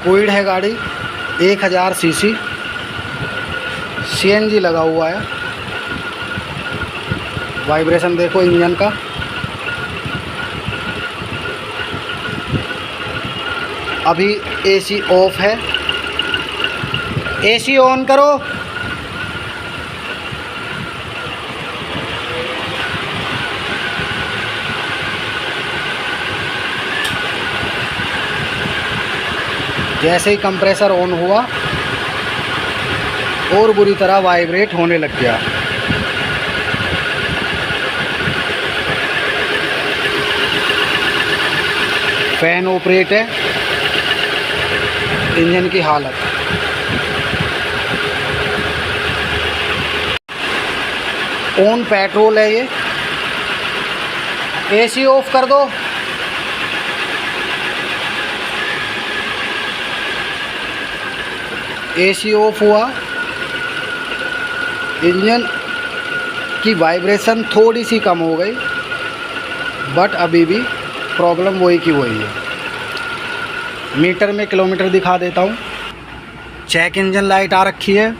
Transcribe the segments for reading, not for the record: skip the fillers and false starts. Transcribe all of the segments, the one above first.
Kwid है गाड़ी, 1000 CC, CNG लगा हुआ है। वाइब्रेशन देखो इंजन का। अभी AC ऑफ है, AC ऑन करो। जैसे ही कंप्रेसर ऑन हुआ और बुरी तरह वाइब्रेट होने लग गया। फैन ऑपरेट है। इंजन की हालत, ऑन पेट्रोल है ये। AC ऑफ कर दो। AC ऑफ हुआ। इंजन की वाइब्रेशन थोड़ी सी कम हो गई, बट अभी भी प्रॉब्लम वही की वही है। मीटर में किलोमीटर दिखा देता हूँ। चेक इंजन लाइट आ रखी है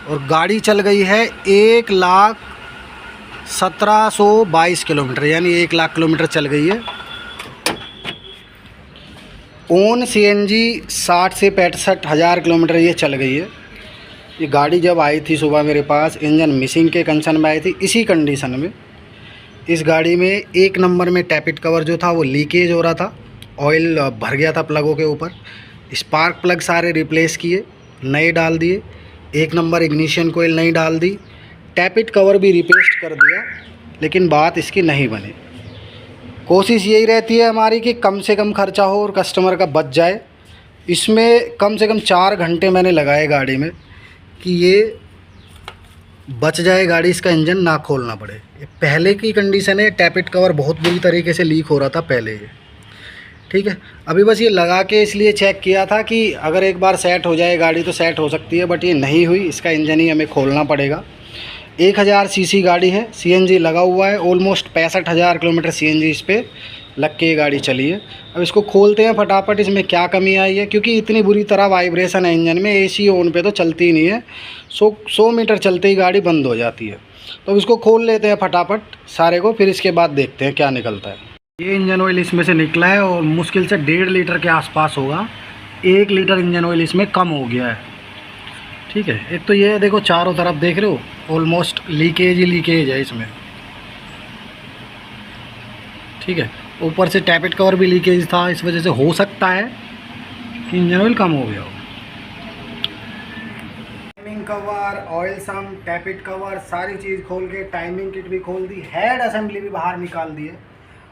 और गाड़ी चल गई है 1,1722 किलोमीटर, यानी 1 लाख किलोमीटर चल गई है। ऑन CNG 60 से 65 हज़ार किलोमीटर ये चल गई है। ये गाड़ी जब आई थी सुबह मेरे पास, इंजन मिसिंग के कंसर्न में आई थी। इसी कंडीशन में इस गाड़ी में 1 नंबर में टैपिट कवर जो था वो लीकेज हो रहा था, ऑयल भर गया था प्लगों के ऊपर। स्पार्क प्लग सारे रिप्लेस किए, नए डाल दिए। 1 नंबर इग्निशन कोयल नई डाल दी। टैपिट कवर भी रिप्लेस कर दिया, लेकिन बात इसकी नहीं बनी। कोशिश यही रहती है हमारी कि कम से कम खर्चा हो और कस्टमर का बच जाए। इसमें कम से कम 4 घंटे मैंने लगाए गाड़ी में कि ये बच जाए गाड़ी, इसका इंजन ना खोलना पड़े। ये पहले की कंडीशन है, टैपिट कवर बहुत बुरी तरीके से लीक हो रहा था पहले ये, ठीक है। अभी बस ये लगा के इसलिए चेक किया था कि अगर एक बार सेट हो जाए गाड़ी तो सेट हो सकती है, बट ये नहीं हुई। इसका इंजन ही हमें खोलना पड़ेगा। 1000 सीसी गाड़ी है, CNG लगा हुआ है। ऑलमोस्ट 65,000 किलोमीटर CNG इस पर लग के ये गाड़ी चली है। अब इसको खोलते हैं फटाफट, इसमें क्या कमी आई है, क्योंकि इतनी बुरी तरह वाइब्रेशन है इंजन में। AC ऑन पे तो चलती ही नहीं है, 100 मीटर चलते ही गाड़ी बंद हो जाती है। तो इसको खोल लेते हैं फटाफट सारे को, फिर इसके बाद देखते हैं क्या निकलता है। ये इंजन ऑयल इसमें से निकला है और मुश्किल से 1.5 लीटर के आसपास होगा। 1 लीटर इंजन ऑयल इसमें कम हो गया है, ठीक है। एक तो ये देखो चारों तरफ देख रहे हो, ऑलमोस्ट लीकेज ही लीकेज है इसमें, ठीक है। ऊपर से टैपिट कवर भी लीकेज था, इस वजह से हो सकता है कि इंजन ऑयल कम हो गया हो। टाइमिंग कवर, ऑयल सम, टैपिट कवर सारी चीज़ खोल के, टाइमिंग किट भी खोल दी, हेड असेंबली भी बाहर निकाल दी है।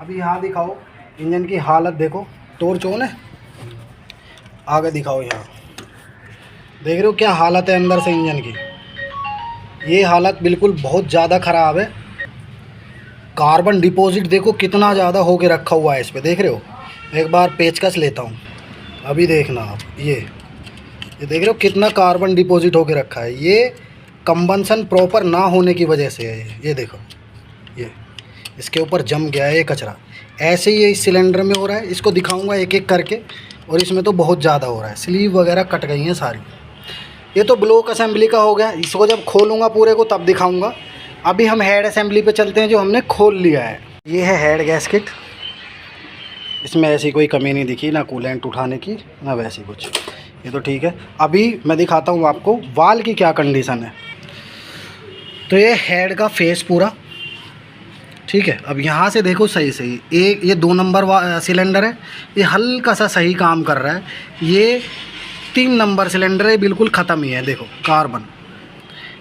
अभी यहाँ दिखाओ इंजन की हालत देखो, टॉर्च ऑन है, आगे दिखाओ। यहाँ देख रहे हो क्या हालत है अंदर से इंजन की। ये हालत बिल्कुल बहुत ज़्यादा ख़राब है। कार्बन डिपॉजिट देखो कितना ज़्यादा होके रखा हुआ है इस पर, देख रहे हो। एक बार पेचकस लेता हूँ, अभी देखना आप। ये देख रहे हो कितना कार्बन डिपॉजिट होके रखा है। ये कंबंसन प्रॉपर ना होने की वजह से है। ये देखो, ये इसके ऊपर जम गया है ये कचरा। ऐसे ही ये इस सिलेंडर में हो रहा है। इसको दिखाऊंगा एक एक करके, और इसमें तो बहुत ज़्यादा हो रहा है। स्लीव वगैरह कट गई हैं सारी। ये तो ब्लॉक असेंबली का हो गया, इसको जब खोलूँगा पूरे को तब दिखाऊंगा। अभी हम हेड असेंबली पे चलते हैं जो हमने खोल लिया है। ये है हेड गैस्केट, इसमें ऐसी कोई कमी नहीं दिखी, ना कूलेंट उठाने की ना वैसी कुछ, ये तो ठीक है। अभी मैं दिखाता हूँ आपको वाल की क्या कंडीशन है। तो ये हेड का फेस पूरा ठीक है। अब यहाँ से देखो सही सही, एक ये 2 नंबर सिलेंडर है, ये हल्का सा सही काम कर रहा है। ये 3 नंबर सिलेंडर है, बिल्कुल ख़त्म ही है। देखो कार्बन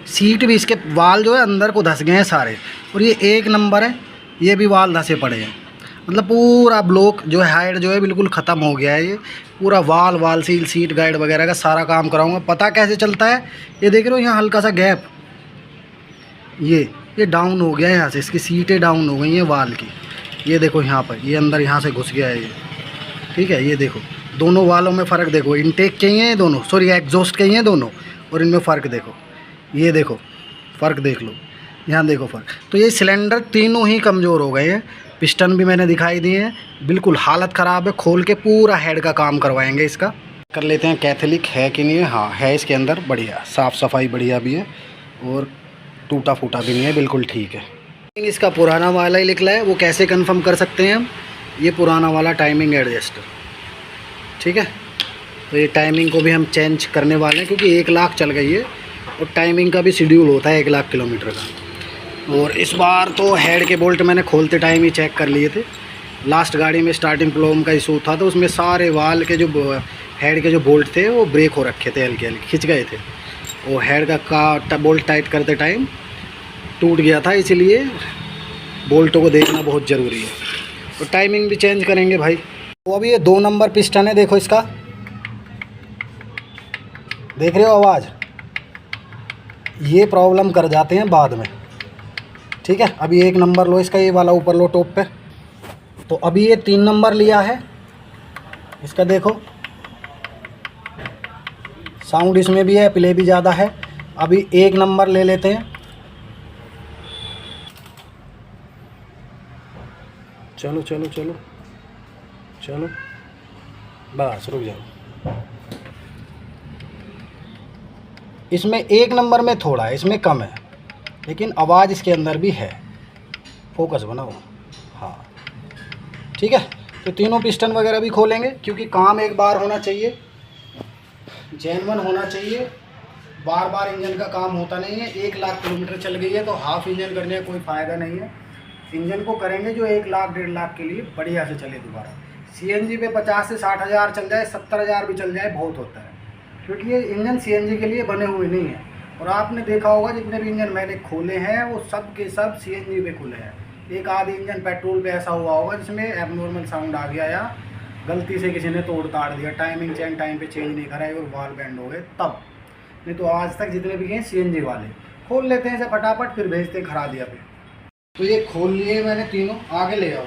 सीट भी, इसके वाल जो है अंदर को धस गए हैं सारे। और ये 1 नंबर है, ये भी वाल धसे पड़े हैं। मतलब पूरा ब्लॉक जो है, हाइड जो है बिल्कुल ख़त्म हो गया है। ये पूरा वाल सील, सीट गाइड वगैरह का सारा काम कराऊंगा। पता कैसे चलता है, ये देख रहे हो यहाँ हल्का सा गैप, ये डाउन हो गया है यहाँ से, इसकी सीटें डाउन हो गई हैं वाल की। ये देखो यहाँ पर, ये अंदर यहाँ से घुस गया है ये, ठीक है। ये देखो दोनों वालों में फ़र्क देखो, इनटेक के ही हैं दोनों, सॉरी एग्जॉस्ट के ही हैं दोनों, और इनमें फ़र्क देखो। ये देखो फ़र्क देख लो, यहाँ देखो फ़र्क। तो ये सिलेंडर तीनों ही कमज़ोर हो गए हैं। पिस्टन भी मैंने दिखाई दिए हैं, बिल्कुल हालत ख़राब है। खोल के पूरा हेड का काम करवाएंगे इसका। कर लेते हैं कैथोलिक है कि नहीं है। हाँ है, इसके अंदर बढ़िया साफ़ सफाई बढ़िया भी है और टूटा फूटा भी नहीं है, बिल्कुल ठीक है। इसका पुराना वाला ही निकला है, वो कैसे कंफर्म कर सकते हैं हम? ये पुराना वाला टाइमिंग एडजस्टर, ठीक है। तो ये टाइमिंग को भी हम चेंज करने वाले हैं क्योंकि 1 लाख चल गई है और टाइमिंग का भी शेड्यूल होता है 1 लाख किलोमीटर का। और इस बार तो हेड के बोल्ट मैंने खोलते टाइम ही चेक कर लिए थे। लास्ट गाड़ी में स्टार्टिंग प्रॉब्लम का इशू था तो उसमें सारे वाल के जो हेड के जो बोल्ट थे वो ब्रेक हो रखे थे, हल्के हल्के खिंच गए थे। वो हेड का बोल्ट टाइट करते टाइम टूट गया था, इसलिए बोल्टों को देखना बहुत ज़रूरी है। तो टाइमिंग भी चेंज करेंगे भाई। तो अभी ये 2 नंबर पिस्टन है, देखो इसका, देख रहे हो आवाज़, ये प्रॉब्लम कर जाते हैं बाद में, ठीक है। अभी 1 नंबर लो इसका, ये वाला ऊपर लो टॉप पे। तो अभी ये 3 नंबर लिया है इसका, देखो साउंड इसमें भी है, प्ले भी ज़्यादा है। अभी 1 नंबर ले लेते हैं, चलो चलो चलो चलो, बस रुक जाओ। इसमें 1 नंबर में थोड़ा है, इसमें कम है, लेकिन आवाज़ इसके अंदर भी है। फोकस बनाओ, हाँ ठीक है। तो तीनों पिस्टन वगैरह भी खोलेंगे क्योंकि काम एक बार होना चाहिए, जेन्युइन होना चाहिए। बार बार इंजन का काम होता नहीं है। 1 लाख किलोमीटर चल गई है तो हाफ इंजन करने का कोई फ़ायदा नहीं है। इंजन को करेंगे जो 1 लाख 1.5 लाख के लिए बढ़िया से चले दोबारा। सीएनजी पे 50 से 60 हज़ार चल जाए, 70 हज़ार भी चल जाए बहुत होता है, क्योंकि ये इंजन सीएनजी के लिए बने हुए नहीं हैं। और आपने देखा होगा जितने भी इंजन मैंने खोले हैं वो सब के सब सीएनजी पे खुले हैं। एक आधे इंजन पेट्रोल पे ऐसा हुआ होगा जिसमें एबनॉर्मल साउंड आ गया या गलती से किसी ने तोड़ ताड़ दिया, टाइमिंग चेन टाइम पे चेंज नहीं करा और वाल बैंड हो गए तब। नहीं तो आज तक जितने भी हैं सीएनजी वाले। खोल लेते हैं इसे फटाफट, फिर भेजते हैं खरादिया पे। तो ये खोल लिए मैंने तीनों, आगे ले आओ।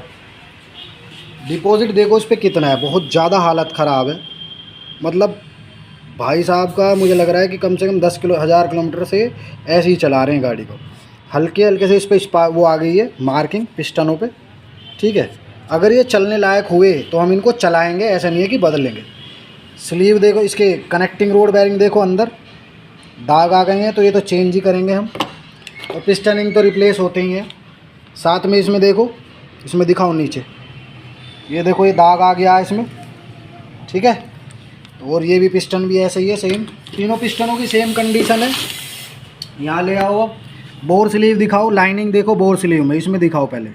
डिपॉजिट देखो इस पर कितना है, बहुत ज़्यादा हालत ख़राब है। मतलब भाई साहब का मुझे लग रहा है कि कम से कम 10,000 किलोमीटर से ऐसे ही चला रहे हैं गाड़ी को। हल्के हल्के से इस पर वो आ गई है मार्किंग पिस्टनों पे, ठीक है। अगर ये चलने लायक हुए तो हम इनको चलाएंगे, ऐसा नहीं है कि बदलेंगे। स्लीव देखो, इसके कनेक्टिंग रोड बेरिंग देखो, अंदर दाग आ गए हैं तो ये तो चेंज ही करेंगे हम। और पिस्टनिंग तो रिप्लेस होते ही हैं। साथ में इसमें देखो, इसमें दिखाओ नीचे, ये देखो ये दाग आ गया है इसमें, ठीक है। और ये भी पिस्टन भी ऐसे ही है, सेम तीनों पिस्टनों की सेम कंडीशन है। यहाँ ले आओ, अब बोर स्लीव दिखाओ, लाइनिंग देखो बोर स्लीव में, इसमें दिखाओ पहले।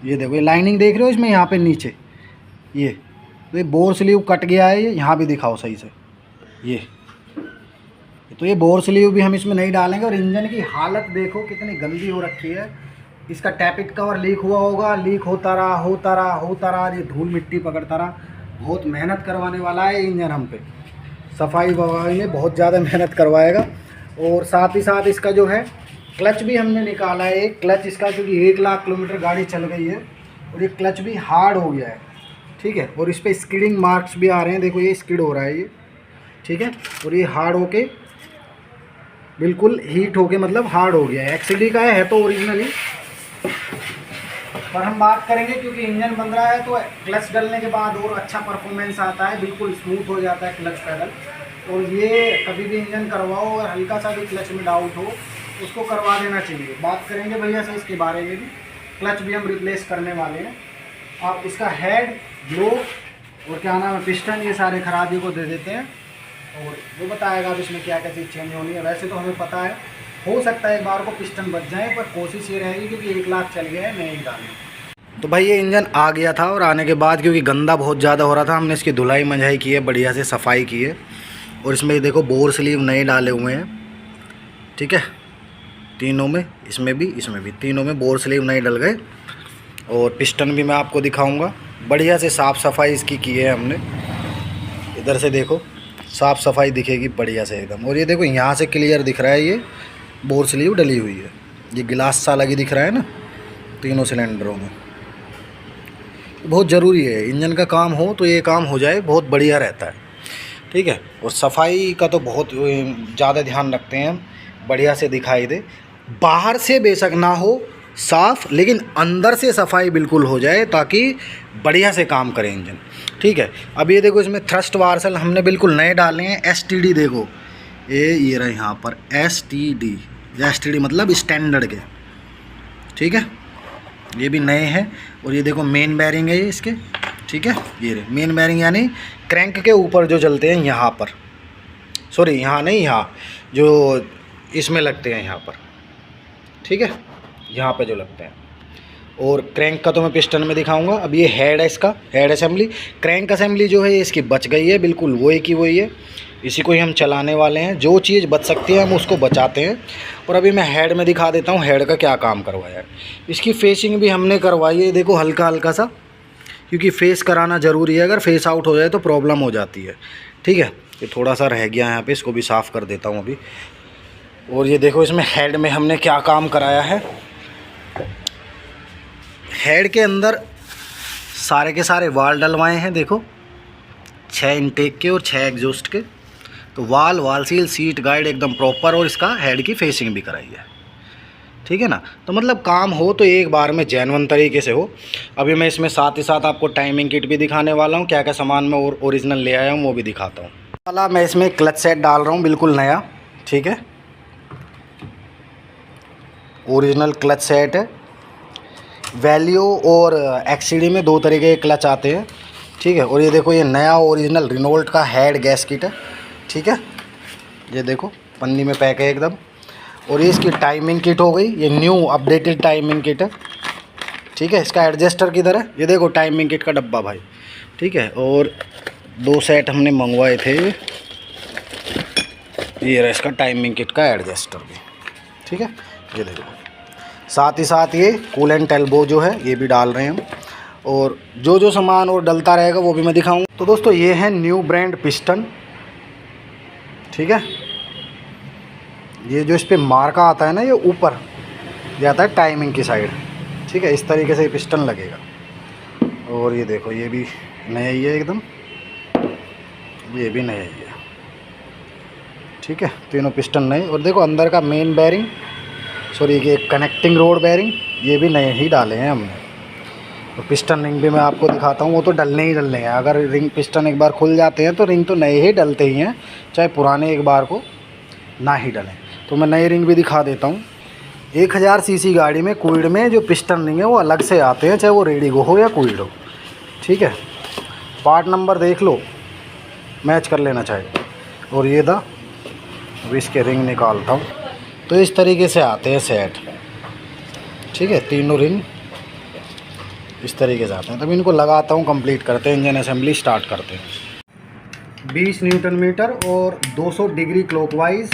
ये देखो ये लाइनिंग देख रहे हो इसमें, यहाँ पे नीचे ये तो ये बोर स्लीव कट गया है, ये यहाँ भी दिखाओ सही से। ये तो ये बोर स्लीव भी हम इसमें नहीं डालेंगे। और इंजन की हालत देखो कितनी गंदी हो रखी है। इसका टैपिट कवर लीक हुआ होगा, लीक होता रहा, ये धूल मिट्टी पकड़ता रहा। बहुत मेहनत करवाने वाला है इंजन हम पे, सफाई वफाई में बहुत ज़्यादा मेहनत करवाएगा। और साथ ही साथ इसका जो है क्लच भी हमने निकाला है, एक क्लच इसका, क्योंकि 1 लाख किलोमीटर गाड़ी चल गई है और ये क्लच भी हार्ड हो गया है, ठीक है। और इस पर स्किडिंग मार्क्स भी आ रहे हैं, देखो ये स्किड हो रहा है ये, ठीक है। और ये हार्ड होके बिल्कुल हीट होके मतलब हार्ड हो गया है। एक्सडी का है तो ओरिजिनली, पर हम बात करेंगे क्योंकि इंजन बन रहा है तो क्लच डलने के बाद और अच्छा परफॉर्मेंस आता है, बिल्कुल स्मूथ हो जाता है क्लच पैडल। और ये कभी भी इंजन करवाओ और हल्का सा भी क्लच में डाउट हो उसको करवा देना चाहिए। बात करेंगे भैया से इसके बारे में भी, क्लच भी हम रिप्लेस करने वाले हैं। आप इसका हेड, ग्लो और क्या नाम है पिस्टन, ये सारे खराबी को दे देते हैं और वो बताएगा अब इसमें क्या क्या चीज़ चेंज होनी है। वैसे तो हमें पता है, हो सकता है एक बार को पिस्टन बच जाए, पर कोशिश ये रहेगी क्योंकि 1 लाख चल गया है नए ही डालने। तो भाई ये इंजन आ गया था और आने के बाद क्योंकि गंदा बहुत ज़्यादा हो रहा था, हमने इसकी धुलाई मंझाई की है, बढ़िया से सफाई की है। और इसमें देखो बोर स्लीव नए डाले हुए हैं, ठीक है। तीनों में, इसमें भी तीनों में बोर स्लीव नए डल गए। और पिस्टन भी मैं आपको दिखाऊंगा, बढ़िया से साफ़ सफाई इसकी की है हमने। इधर से देखो साफ़ सफाई दिखेगी बढ़िया से एकदम। और ये देखो यहाँ से क्लियर दिख रहा है, ये बोर स्लीव डली हुई है, ये गिलास सा लगी दिख रहा है ना तीनों सिलेंडरों में। बहुत ज़रूरी है, इंजन का काम हो तो ये काम हो जाए, बहुत बढ़िया रहता है, ठीक है। और सफाई का तो बहुत ज़्यादा ध्यान रखते हैं हम, बढ़िया से दिखाई दे। बाहर से बेशक ना हो, साफ़, लेकिन अंदर से सफाई बिल्कुल हो जाए ताकि बढ़िया से काम करे इंजन। ठीक है, अब ये देखो इसमें थ्रस्ट वार्सल हमने बिल्कुल नए डाले हैं। STD देखो, ये रहे यहाँ पर STD मतलब स्टैंडर्ड के। ठीक है, ये भी नए हैं। और ये देखो मेन बैरिंग है ये इसके। ठीक है, ये रहे मेन बैरिंग, यानी क्रैंक के ऊपर जो चलते हैं यहाँ पर, सॉरी यहाँ नहीं, यहाँ जो इसमें लगते हैं यहाँ पर। ठीक है, यहाँ पे जो लगते हैं। और क्रैंक का तो मैं पिस्टन में दिखाऊंगा। अब ये हेड है, इसका हेड असेंबली। क्रैंक असेंबली जो है इसकी बच गई है, बिल्कुल वही की वही है। इसी को ही हम चलाने वाले हैं। जो चीज़ बच सकती है हम उसको बचाते हैं। और अभी मैं हेड में दिखा देता हूँ हेड का क्या काम करवाया है। इसकी फेसिंग भी हमने करवाई है, देखो हल्का हल्का सा, क्योंकि फेस कराना ज़रूरी है। अगर फेस आउट हो जाए तो प्रॉब्लम हो जाती है। ठीक है, ये थोड़ा सा रह गया है यहाँ पे, इसको भी साफ़ कर देता हूँ अभी। और ये देखो इसमें हेड में हमने क्या काम कराया है। हेड के अंदर सारे के सारे वाल डलवाए हैं, देखो 6 इनटेक के और 6 एग्जॉस्ट के। तो वाल सील, सीट गाइड एकदम प्रॉपर, और इसका हेड की फेसिंग भी कराई है। ठीक है ना, तो मतलब काम हो तो एक बार में जेन्युइन तरीके से हो। अभी मैं इसमें साथ ही साथ आपको टाइमिंग किट भी दिखाने वाला हूँ। क्या क्या सामान मैं और ओरिजिनल ले आया हूँ वो भी दिखाता हूँ। वाला मैं इसमें क्लच सेट डाल रहा हूँ, बिल्कुल नया। ठीक है, ओरिजिनल क्लच सेट है। वैल्यू और XCD में 2 तरीके के क्लच आते हैं। ठीक है, और ये देखो ये नया ओरिजिनल रिनोल्ट का हेड गैस किट है। ठीक है, ये देखो पन्नी में पैक है एकदम। और ये इसकी टाइमिंग किट हो गई, ये न्यू अपडेटेड टाइमिंग किट है। ठीक है, इसका एडजस्टर किधर है, ये देखो टाइमिंग किट का डब्बा भाई। ठीक है, और 2 सेट हमने मंगवाए थे, ये रहा इसका टाइमिंग किट का एडजस्टर भी। ठीक है, ये देखो। साथ ही साथ ये कूलेंट एल्बो जो है ये भी डाल रहे हैं हम। और जो सामान और डलता रहेगा वो भी मैं दिखाऊंगा। तो दोस्तों ये है न्यू ब्रांड पिस्टन। ठीक है, ये जो इस पर मार्का आता है ना, ये ऊपर ये आता है टाइमिंग की साइड। ठीक है, इस तरीके से पिस्टन लगेगा। और ये देखो ये भी नया ही है एकदम, ये भी नया ही है। ठीक है, तीनों पिस्टन नए। और देखो अंदर का मेन बैरिंग, सॉरी ये कनेक्टिंग रोड बैरिंग, ये भी नए ही डाले हैं हमने। तो पिस्टन रिंग भी मैं आपको दिखाता हूँ, वो तो डलने ही डलने हैं। अगर रिंग पिस्टन एक बार खुल जाते हैं तो रिंग तो नए ही डलते ही हैं, चाहे पुराने एक बार को ना ही डलें। तो मैं नए रिंग भी दिखा देता हूँ। 1000 सीसी गाड़ी में क्विड में जो पिस्टन रिंग है वो अलग से आते हैं, चाहे वो रेडिगो हो या क्विड हो। ठीक है, पार्ट नंबर देख लो, मैच कर लेना चाहिए। और ये था, अभी इसके रिंग निकालता हूँ। तो इस तरीके से आते हैं सेट। ठीक है, तीनों रिंग इस तरीके से आते हैं। तब इनको लगाता हूँ, कंप्लीट करते हैं, इंजन असेंबली स्टार्ट करते हैं। 20 न्यूटन मीटर और 200 डिग्री क्लॉकवाइज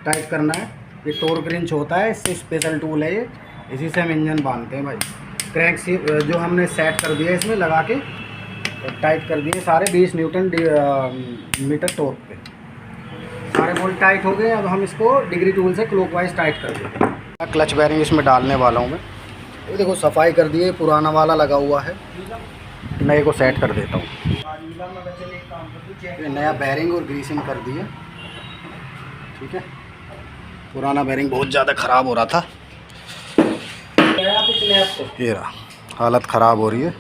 टाइट करना है। ये टॉर्क रिंच होता है, इससे स्पेशल टूल है ये, इसी से हम इंजन बांधते हैं भाई। क्रैंक से जो हमने सेट कर दिया इसमें लगा के टाइट कर दिए सारे 20 न्यूटन मीटर टॉर्क पे। सारे बोल्ट टाइट हो गए। अब हम इसको डिग्री टूल से क्लॉकवाइज टाइट कर देते हैं। क्लच बैरिंग इसमें डालने वाला हूँ मैं। ये देखो सफाई कर दिए, पुराना वाला लगा हुआ है, नए को सेट कर देता हूँ। ये नया बैरिंग और ग्रीसिंग कर दिए। ठीक है, पुराना बैरिंग बहुत ज़्यादा ख़राब हो रहा था, ये रहा हालत ख़राब हो रही है,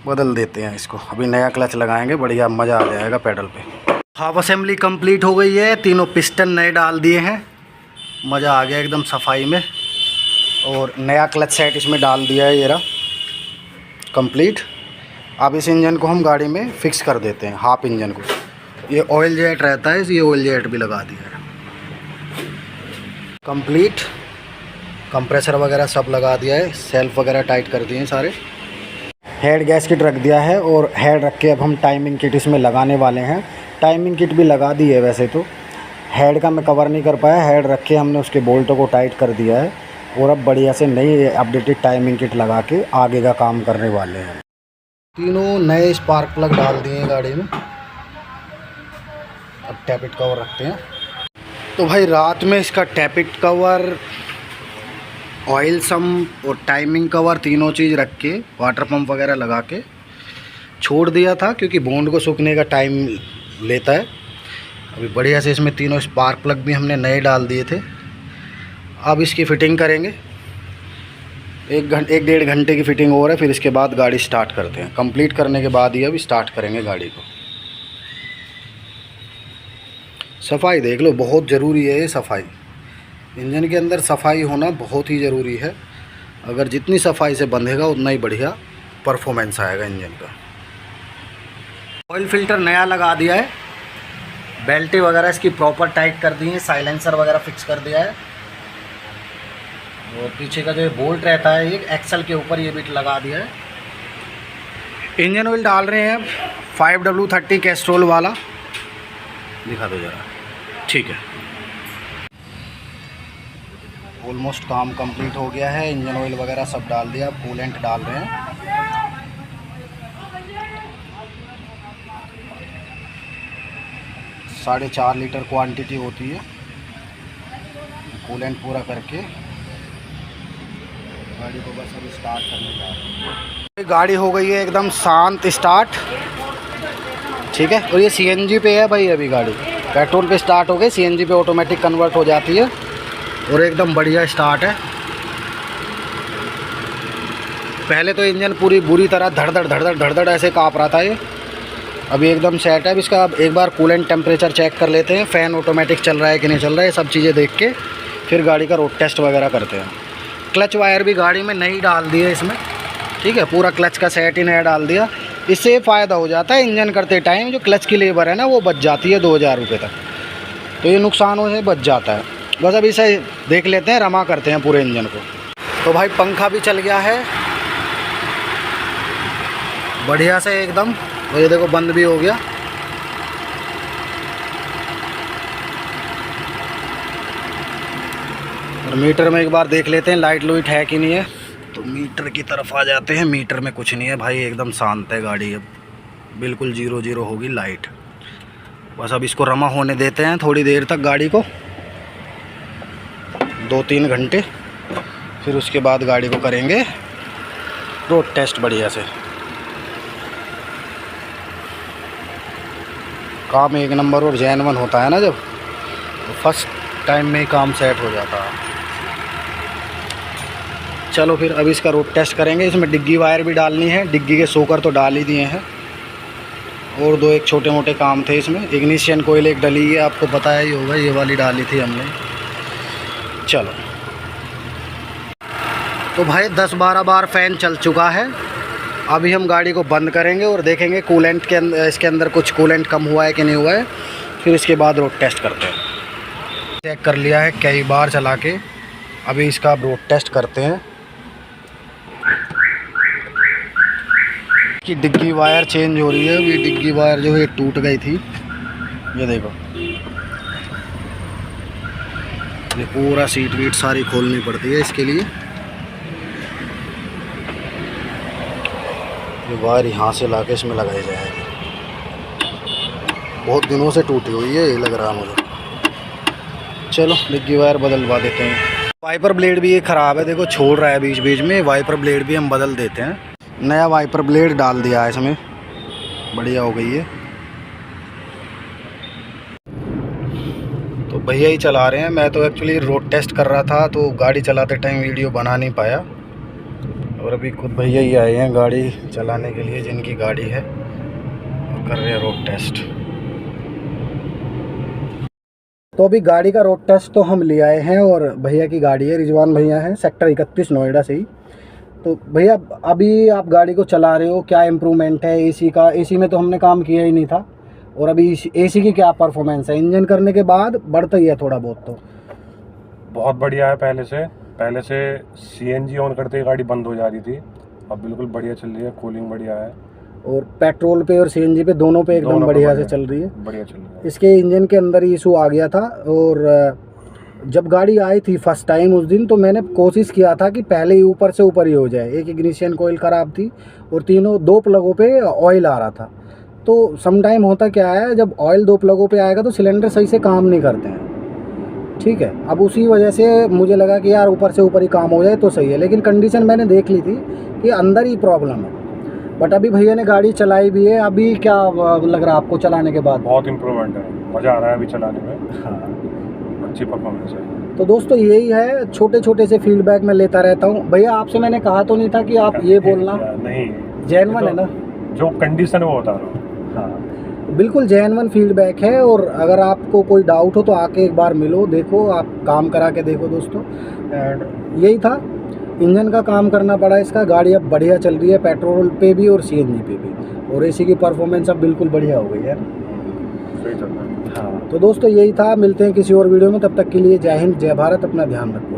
बदल देते हैं इसको। अभी नया क्लच लगाएंगे, बढ़िया मज़ा आ जाएगा पेडल पे। हाफ असेंबली कंप्लीट हो गई है, तीनों पिस्टन नए डाल दिए हैं, मज़ा आ गया एकदम सफाई में। और नया क्लच सेट इसमें डाल दिया है, ये रहा कंप्लीट। अब इस इंजन को हम गाड़ी में फिक्स कर देते हैं, हाफ इंजन को। ये ऑयल जेट रहता है, ये ऑयल जेट भी लगा दिया है कंप्लीट। कंप्रेसर वगैरह सब लगा दिया है, सेल्फ वगैरह टाइट कर दिए हैं सारे। हेड गैस किट रख दिया है, और हेड रख के अब हम टाइमिंग किट इसमें लगाने वाले हैं। टाइमिंग किट भी लगा दी है, वैसे तो हेड का मैं कवर नहीं कर पाया। हेड रख के हमने उसके बोल्टों को टाइट कर दिया है, और अब बढ़िया से नई अपडेटेड टाइमिंग किट लगा के आगे का काम करने वाले हैं। तीनों नए स्पार्क प्लग डाल दिए हैं गाड़ी में। अब टैपिट कवर रखते हैं। तो भाई रात में इसका टैपिट कवर, ऑयल सम्प और टाइमिंग कवर तीनों चीज़ रख के वाटर पंप वगैरह लगा के छोड़ दिया था, क्योंकि बॉन्ड को सूखने का टाइम लेता है। अभी बढ़िया से इसमें तीनों स्पार्क प्लग भी हमने नए डाल दिए थे। अब इसकी फ़िटिंग करेंगे, एक डेढ़ घंटे की फ़िटिंग और है, फिर इसके बाद गाड़ी स्टार्ट करते हैं। कंप्लीट करने के बाद ही अभी स्टार्ट करेंगे गाड़ी को। सफाई देख लो, बहुत ज़रूरी है ये सफाई। इंजन के अंदर सफाई होना बहुत ही ज़रूरी है। अगर जितनी सफाई से बंधेगा उतना ही बढ़िया परफॉर्मेंस आएगा इंजन का। ऑयल फ़िल्टर नया लगा दिया है, बेल्टें वगैरह इसकी प्रॉपर टाइट कर दी है, साइलेंसर वगैरह फिक्स कर दिया है, और पीछे का जो बोल्ट रहता है ये एक्सल के ऊपर ये बिट लगा दिया है। इंजन ऑयल डाल रहे हैं 5W30 कैस्ट्रोल वाला, दिखा दो ज़रा। ठीक है, ऑलमोस्ट काम कंप्लीट हो गया है। इंजन ऑयल वगैरह सब डाल दिया, कूलेंट डाल रहे हैं। 4.5 लीटर क्वांटिटी होती है। कूलेंट पूरा करके गाड़ी को बस अभी स्टार्ट करने जा रहे हैं। गाड़ी हो गई है एकदम शांत स्टार्ट, ठीक है। और ये सीएनजी पे है भाई, अभी गाड़ी पेट्रोल पे स्टार्ट हो गई, सीएनजी पे ऑटोमेटिक कन्वर्ट हो जाती है और एकदम बढ़िया स्टार्ट है। पहले तो इंजन पूरी बुरी तरह धड़ ऐसे काँप रहा था ये, अभी एकदम सेट है। अब इसका एक बार कूलेंट टेम्परेचर चेक कर लेते हैं, फ़ैन ऑटोमेटिक चल रहा है कि नहीं चल रहा है, सब चीज़ें देख के फिर गाड़ी का रोड टेस्ट वगैरह करते हैं। क्लच वायर भी गाड़ी में नई डाल दी है इसमें, ठीक है, पूरा क्लच का सेट ही नया डाल दिया। इससे फ़ायदा हो जाता है इंजन करते टाइम जो क्लच की लेबर है ना वो बच जाती है 2000 रुपये तक, तो ये नुकसानों से बच जाता है। बस अभी इसे देख लेते हैं, रमा करते हैं पूरे इंजन को। तो भाई पंखा भी चल गया है बढ़िया से एकदम, और ये देखो बंद भी हो गया। और मीटर में एक बार देख लेते हैं लाइट लुइट है कि नहीं है। तो मीटर की तरफ आ जाते हैं। मीटर में कुछ नहीं है भाई, एकदम शांत है गाड़ी, अब बिल्कुल 0 होगी लाइट। बस अब इसको रमा होने देते हैं थोड़ी देर तक गाड़ी को, 2-3 घंटे, फिर उसके बाद गाड़ी को करेंगे रोड टेस्ट बढ़िया से। काम एक नंबर और जेन्युइन होता है ना जब, तो फर्स्ट टाइम में ही काम सेट हो जाता है। चलो फिर अभी इसका रोड टेस्ट करेंगे। इसमें डिग्गी वायर भी डालनी है, डिग्गी के सोकर तो डाल ही दिए हैं, और 2 एक छोटे मोटे काम थे इसमें। इग्निशन कोयल एक डली है, आपको पता ही होगा, ये वाली डाली थी हमने। चलो तो भाई 10-12 बार फ़ैन चल चुका है। अभी हम गाड़ी को बंद करेंगे और देखेंगे कूलेंट के अंदर, इसके अंदर कुछ कूलेंट कम हुआ है कि नहीं हुआ है, फिर इसके बाद रोड टेस्ट करते हैं। चेक कर लिया है कई बार चला के, अभी इसका रोड टेस्ट करते हैं। कि डिग्गी वायर चेंज हो रही है, ये डिग्गी वायर जो है टूट गई थी, ये देखो, ये पूरा सीट वीट सारी खोलनी पड़ती है इसके लिए। ये वायर यहाँ से लाके इसमें लगाई जाएगी, बहुत दिनों से टूटी हुई है ये लग रहा है मुझे। चलो डिग्गी वायर बदलवा देते हैं। वाइपर ब्लेड भी ये ख़राब है, देखो छोड़ रहा है बीच बीच में, वाइपर ब्लेड भी हम बदल देते हैं। नया वाइपर ब्लेड डाल दिया है इसमें, बढ़िया हो गई है। तो भैया ही चला रहे हैं, मैं तो एक्चुअली रोड टेस्ट कर रहा था, तो गाड़ी चलाते टाइम वीडियो बना नहीं पाया। और अभी खुद भैया ही आए हैं गाड़ी चलाने के लिए, जिनकी गाड़ी है, और कर रहे हैं रोड टेस्ट। तो अभी गाड़ी का रोड टेस्ट तो हम ले आए हैं, और भैया की गाड़ी है, रिजवान भैया हैं, सेक्टर 31 नोएडा से ही। तो भैया अभी आप गाड़ी को चला रहे हो, क्या इम्प्रूवमेंट है एसी का? एसी में तो हमने काम किया ही नहीं था, और अभी एसी की क्या परफॉर्मेंस है? इंजन करने के बाद बढ़ता ही है थोड़ा बहुत, तो बहुत बढ़िया है। पहले से सीएनजी ऑन करते ही गाड़ी बंद हो जा रही थी, अब बिल्कुल बढ़िया चल रही है, कूलिंग बढ़िया है, और पेट्रोल पे और सीएनजी पे दोनों पे एकदम बढ़िया से चल रही है। बढ़िया चल रही है। इसके इंजन के अंदर ही इशू आ गया था, और जब गाड़ी आई थी फर्स्ट टाइम उस दिन, तो मैंने कोशिश किया था कि पहले ही ऊपर से ऊपर ही हो जाए। एक इग्निशन कोयल ख़राब थी, और 2 प्लगों पे ऑयल आ रहा था। तो सम टाइम होता क्या है, जब ऑयल 2 प्लगों पे आएगा तो सिलेंडर सही से काम नहीं करते हैं, ठीक है। अब उसी वजह से मुझे लगा कि यार ऊपर से ऊपर ही काम हो जाए तो सही है, लेकिन कंडीशन मैंने देख ली थी कि अंदर ही प्रॉब्लम है। बट अभी भैया ने गाड़ी चलाई भी है, अभी क्या लग रहा है आपको चलाने के बाद? बहुत इम्प्रूवमेंट है, मज़ा आ रहा है अभी चलाने में। हाँ, अच्छी परफॉर्मेंस है। तो दोस्तों यही है, छोटे छोटे से फीडबैक मैं लेता रहता हूँ। भैया आपसे मैंने कहा तो नहीं था कि आप ये बोलना, नहीं, जेन्युइन है ना, जो कंडीशन है वो बता रहा हूँ। हाँ बिल्कुल जेन्युइन फीडबैक है। और अगर आपको कोई डाउट हो तो आके एक बार मिलो, देखो, आप काम करा के देखो दोस्तों। एंड यही था, इंजन का काम करना पड़ा इसका। गाड़ी अब बढ़िया चल रही है, पेट्रोल पे भी और सीएनजी पे भी, और एसी की परफॉर्मेंस अब बिल्कुल बढ़िया हो गई है। सही चल रहा है। हाँ तो दोस्तों यही था, मिलते हैं किसी और वीडियो में, तब तक के लिए जय हिंद जय भारत, अपना ध्यान रखो।